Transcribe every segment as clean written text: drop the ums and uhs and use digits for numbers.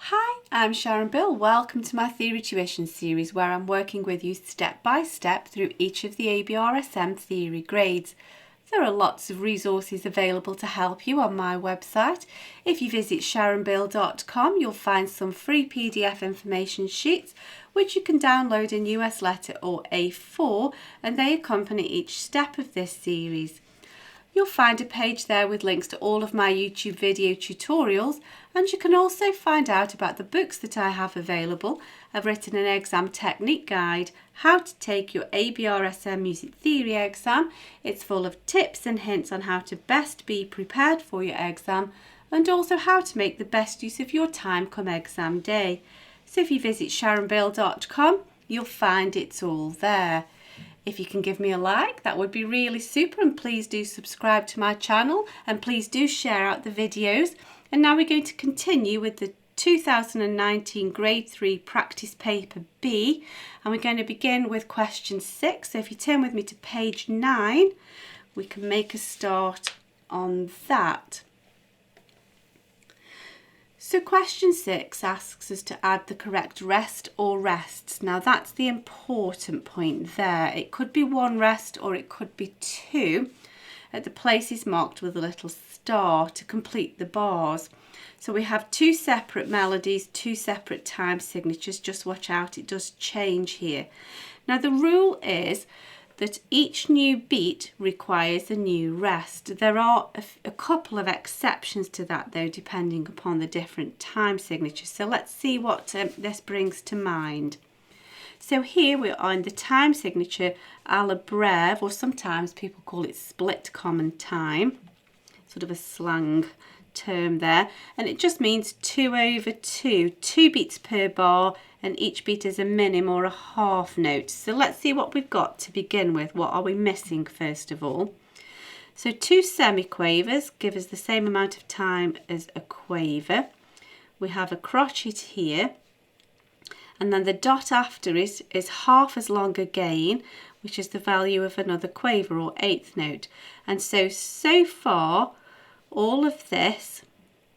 Hi, I'm Sharon Bill. Welcome to my Theory Tuition series where I'm working with you step by step through each of the ABRSM theory grades. There are lots of resources available to help you on my website. If you visit sharonbill.com, you'll find some free PDF information sheets which you can download in US letter or A4, and they accompany each step of this series. You'll find a page there with links to all of my YouTube video tutorials, and you can also find out about the books that I have available. I've written an exam technique guide, how to take your ABRSM Music Theory Exam. It's full of tips and hints on how to best be prepared for your exam, and also how to make the best use of your time come exam day. So if you visit sharonbill.com, you'll find it's all there. If you can give me a like, that would be really super, and please do subscribe to my channel and please do share out the videos. And now we're going to continue with the 2019 Grade 3 Practice Paper B, and we're going to begin with question 6. So if you turn with me to page 9, we can make a start on that. So question 6 asks us to add the correct rest or rests. Now that's the important point there. It could be one rest or it could be two at the places marked with a little star to complete the bars. So we have two separate melodies, two separate time signatures. Just watch out, it does change here. Now the rule is that each new beat requires a new rest. There are a couple of exceptions to that though, depending upon the different time signatures. So let's see what this brings to mind. So here we are in the time signature à la brève, or sometimes people call it split common time, sort of a slang term there, and it just means 2/2, 2 beats per bar, and each beat is a minim or a half note. So let's see what we've got to begin with. What are we missing first of all? So 2 semiquavers give us the same amount of time as a quaver. We have a crotchet here, and then the dot after it is half as long again, which is the value of another quaver or eighth note. And so far all of this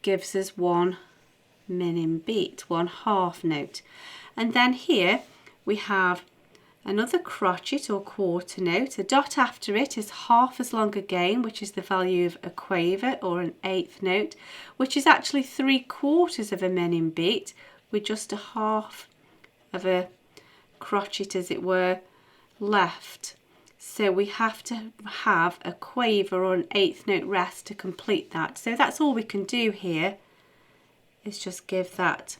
gives us one minim beat, one half note. And then here we have another crotchet or quarter note. A dot after it is half as long again, which is the value of a quaver or an eighth note, which is actually 3/4 of a minim beat with just a half of a crotchet, as it were, left. So we have to have a quaver or an eighth note rest to complete that. So that's all we can do here, is just give that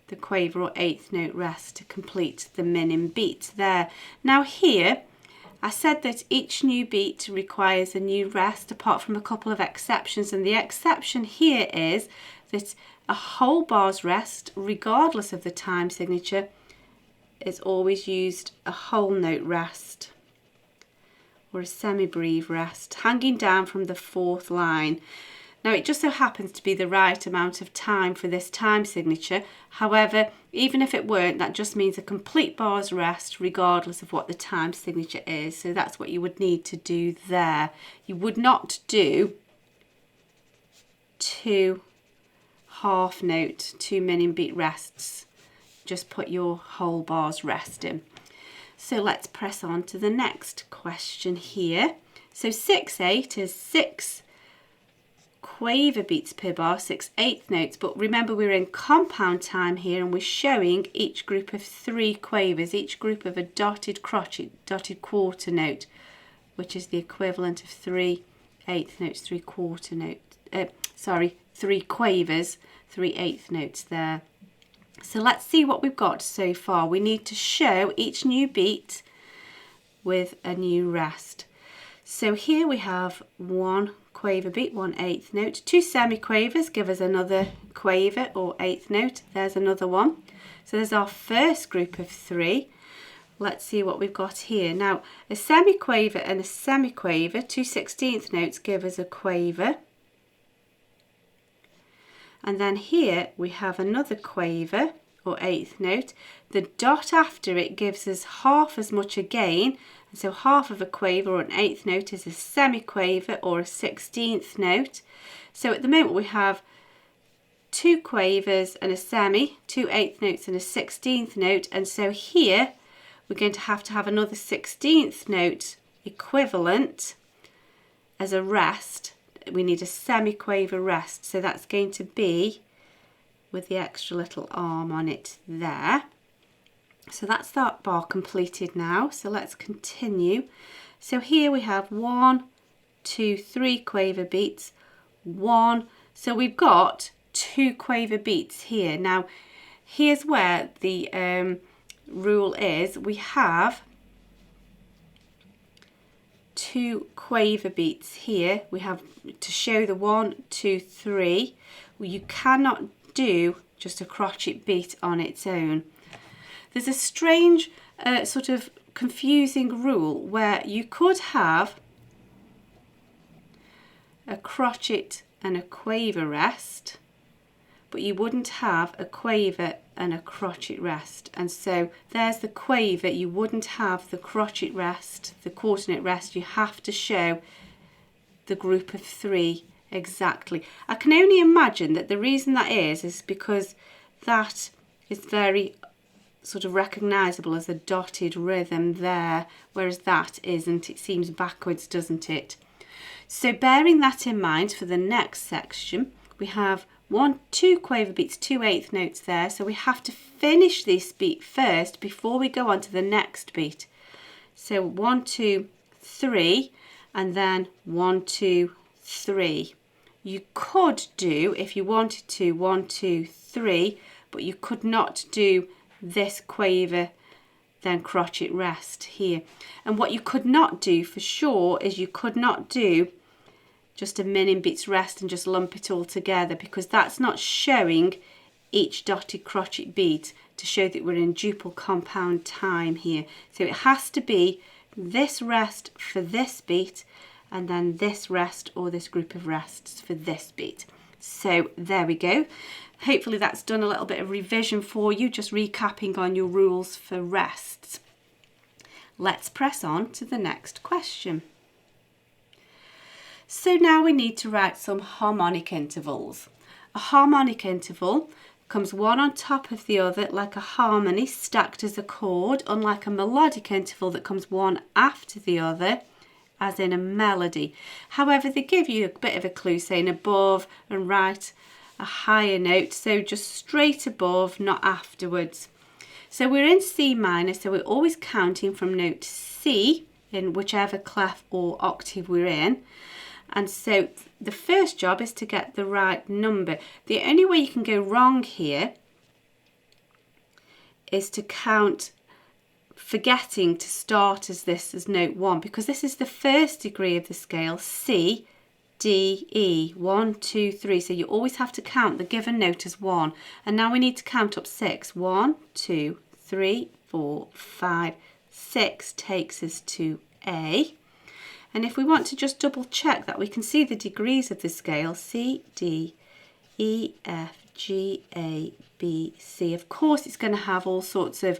the quaver or eighth note rest to complete the minim beat there. Now here, I said that each new beat requires a new rest apart from a couple of exceptions, and the exception here is that a whole bar's rest, regardless of the time signature, is always used a whole note rest or a semi-breve rest, hanging down from the 4th line. Now it just so happens to be the right amount of time for this time signature. However, even if it weren't, that just means a complete bar's rest regardless of what the time signature is. So that's what you would need to do there. You would not do 2 half note, 2 minim beat rests. Just put your whole bar's rest in. So let's press on to the next question here. So 6/8 is 6 quaver beats per bar, 6 eighth notes, but remember we're in compound time here and we're showing each group of 3 quavers, each group of a dotted crotchet, dotted quarter note, which is the equivalent of 3 eighth notes, 3 quarter notes, 3 quavers, 3 eighth notes there. So let's see what we've got so far. We need to show each new beat with a new rest. So here we have 1 quaver beat, 1 eighth note. 2 semiquavers give us another quaver or eighth note. There's another one. So there's our first group of 3. Let's see what we've got here. Now, a semiquaver and a semiquaver, 2 16th notes, give us a quaver. And then here we have another quaver or eighth note. The dot after it gives us half as much again, and so half of a quaver or an eighth note is a semiquaver or a 16th note. So at the moment we have 2 quavers and a semi, 2 eighth notes and a 16th note, and so here we're going to have another 16th note equivalent as a rest. We need a semi-quaver rest, so that's going to be with the extra little arm on it there. So that's that bar completed now, so let's continue. So here we have 1, 2, 3 quaver beats, 1, so we've got 2 quaver beats here. Now here's where the rule is. We have 2 quaver beats here. We have to show the 1, 2, 3. Well, you cannot do just a crotchet beat on its own. There's a strange sort of confusing rule where you could have a crotchet and a quaver rest, but you wouldn't have a quaver and a crotchet rest. And so there's the quaver, you wouldn't have the crotchet rest, the quarter note rest. You have to show the group of 3 exactly. I can only imagine that the reason that is because that is very sort of recognisable as a dotted rhythm there, whereas that isn't. It seems backwards, doesn't it? So bearing that in mind for the next section, we have 1, 2 quaver beats, 2 eighth notes there, so we have to finish this beat first before we go on to the next beat. So 1, 2, 3, and then 1, 2, 3. You could do, if you wanted to, 1, 2, 3, but you could not do this quaver then crotchet rest here. And what you could not do for sure is you could not do just a min beats rest and just lump it all together, because that's not showing each dotted crotchet beat to show that we're in duple compound time here. So it has to be this rest for this beat and then this rest or this group of rests for this beat. So there we go. Hopefully that's done a little bit of revision for you, just recapping on your rules for rests. Let's press on to the next question. So now we need to write some harmonic intervals. A harmonic interval comes one on top of the other like a harmony stacked as a chord, unlike a melodic interval that comes one after the other as in a melody. However, they give you a bit of a clue saying above and right a higher note, so just straight above, not afterwards. So we're in C minor, so we're always counting from note C in whichever clef or octave we're in. And so the first job is to get the right number. The only way you can go wrong here is to count forgetting to start as note 1, because this is the first degree of the scale, C, D, E, 1, 2, 3. So you always have to count the given note as 1. And now we need to count up 6. 1, 2, 3, 4, 5, 6 takes us to A. And if we want to just double check that, we can see the degrees of the scale, C, D, E, F, G, A, B, C. Of course, it's going to have all sorts of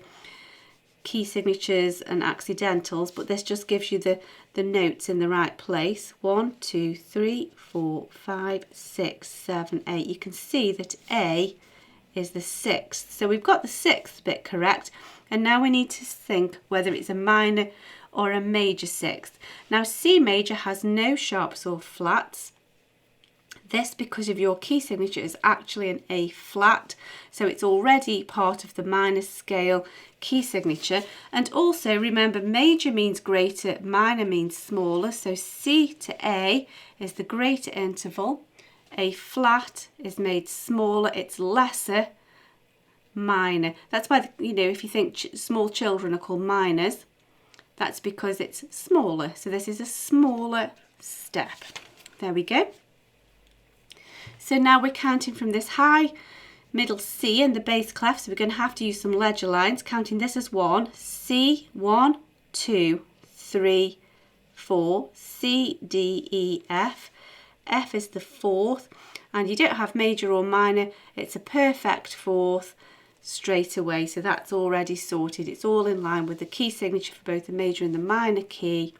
key signatures and accidentals, but this just gives you the notes in the right place. 1, 2, 3, 4, 5, 6, 7, 8. You can see that A is the 6th. So we've got the 6th bit correct, and now we need to think whether it's a minor or a major 6th. Now C major has no sharps or flats. This, because of your key signature, is actually an A flat, so it's already part of the minor scale key signature. And also remember, major means greater, minor means smaller, so C to A is the greater interval, A flat is made smaller, it's lesser, minor. That's why, you know, if you think small children are called minors, that's because it's smaller. So this is a smaller step. There we go. So now we're counting from this high middle C and the bass clef, so we're going to have to use some ledger lines, counting this as 1, C, 1, 2, 3, 4, C, D, E, F. F is the 4th, and you don't have major or minor, it's a perfect 4th straight away, so that's already sorted. It's all in line with the key signature for both the major and the minor key.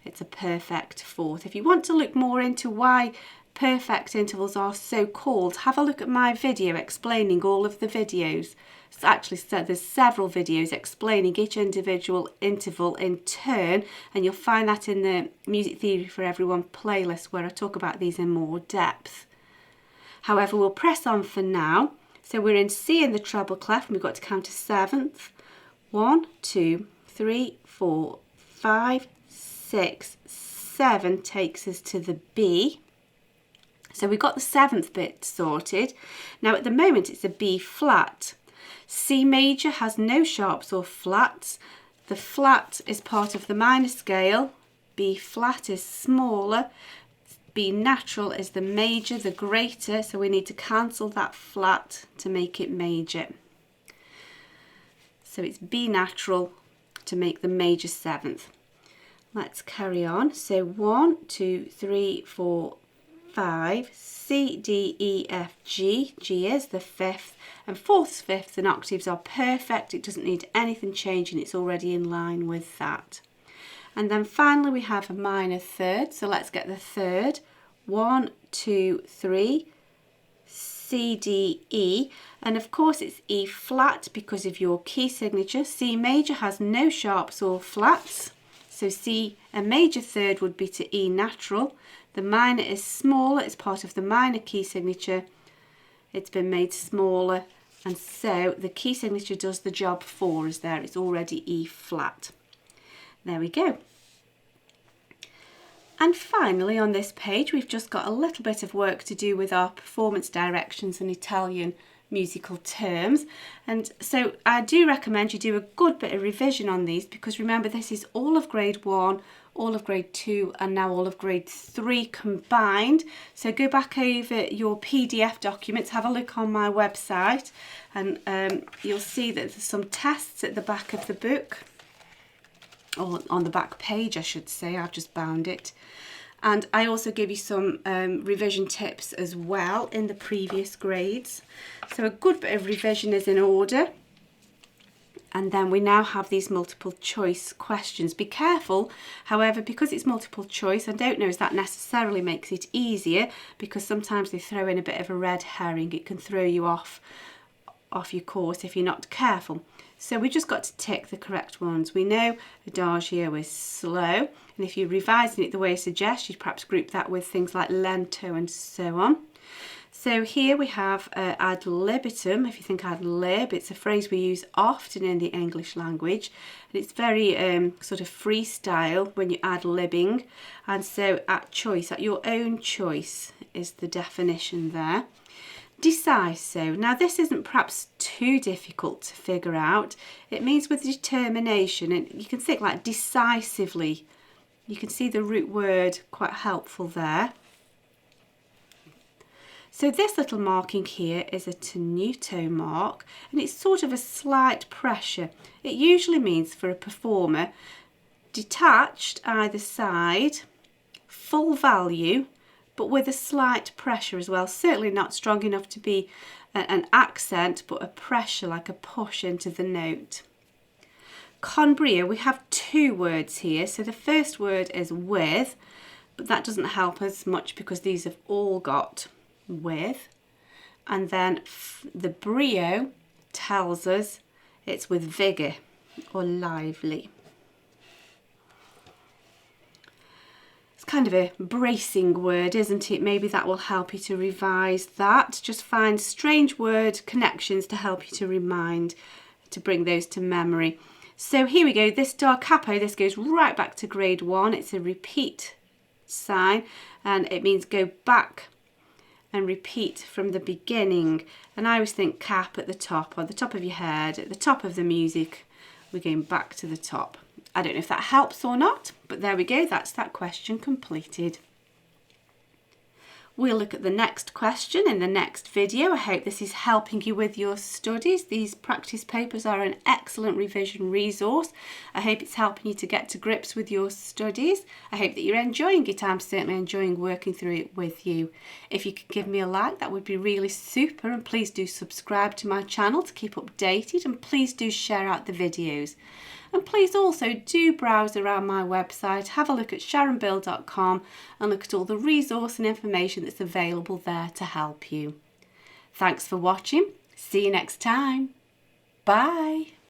It's a perfect 4th. If you want to look more into why perfect intervals are so called, have a look at my video explaining all of the videos. It's actually said there's several videos explaining each individual interval in turn, and you'll find that in the Music Theory for Everyone playlist where I talk about these in more depth. However, we'll press on for now. So we're in C in the treble clef and we've got to count a seventh. 1, 2, 3, 4, 5, 6, 7 takes us to the B. So we've got the seventh bit sorted. Now at the moment it's a B flat. C major has no sharps or flats. The flat is part of the minor scale. B flat is smaller. B natural is the major, the greater, so we need to cancel that flat to make it major. So it's B natural to make the major seventh. Let's carry on. So 1, 2, 3, 4, 5, C, D, E, F, G. G is the fifth, and fourths, fifths and octaves are perfect. It doesn't need anything changing, it's already in line with that. And then finally we have a minor third, so let's get the third. 1, 2, 3, C, D, E, and of course it's E flat because of your key signature. C major has no sharps or flats, so C, a major third would be to E natural. The minor is smaller, it's part of the minor key signature. It's been made smaller, and so the key signature does the job for us there. It's already E flat. There we go. And finally on this page we've just got a little bit of work to do with our performance directions and Italian musical terms, and so I do recommend you do a good bit of revision on these, because remember this is all of grade 1, all of grade 2 and now all of grade 3 combined. So go back over your PDF documents, have a look on my website, and you'll see that there's some tests at the back of the book, or on the back page I should say. I've just bound it, and I also give you some revision tips as well in the previous grades. So a good bit of revision is in order, and then we now have these multiple choice questions. Be careful, however, because it's multiple choice, I don't know if that necessarily makes it easier, because sometimes they throw in a bit of a red herring. It can throw you off your course if you're not careful. So we just got to tick the correct ones. We know adagio is slow, and if you're revising it the way I suggest, you'd perhaps group that with things like lento and so on. So here we have ad libitum. If you think ad lib, it's a phrase we use often in the English language, and it's very sort of freestyle when you're ad libbing, and so at choice, at your own choice is the definition there. Deciso. Now this isn't perhaps too difficult to figure out. It means with determination, and you can think like decisively. You can see the root word, quite helpful there. So this little marking here is a tenuto mark, and it's sort of a slight pressure. It usually means for a performer detached either side, full value, but with a slight pressure as well. Certainly not strong enough to be an accent, but a pressure, like a push into the note. Con brio, we have two words here. So the first word is with, but that doesn't help us much because these have all got with. And then the brio tells us it's with vigour or lively. It's kind of a bracing word, isn't it? Maybe that will help you to revise that. Just find strange word connections to help you to remind, to bring those to memory. So here we go, this da capo, this goes right back to grade 1. It's a repeat sign, and it means go back and repeat from the beginning. And I always think cap at the top, or the top of your head, at the top of the music, we're going back to the top. I don't know if that helps or not, but there we go, that's that question completed. We'll look at the next question in the next video. I hope this is helping you with your studies. These practice papers are an excellent revision resource. I hope it's helping you to get to grips with your studies. I hope that you're enjoying it. I'm certainly enjoying working through it with you. If you could give me a like, that would be really super, and please do subscribe to my channel to keep updated, and please do share out the videos. And please also do browse around my website, have a look at sharonbill.com and look at all the resource and information that's available there to help you. Thanks for watching. See you next time. Bye.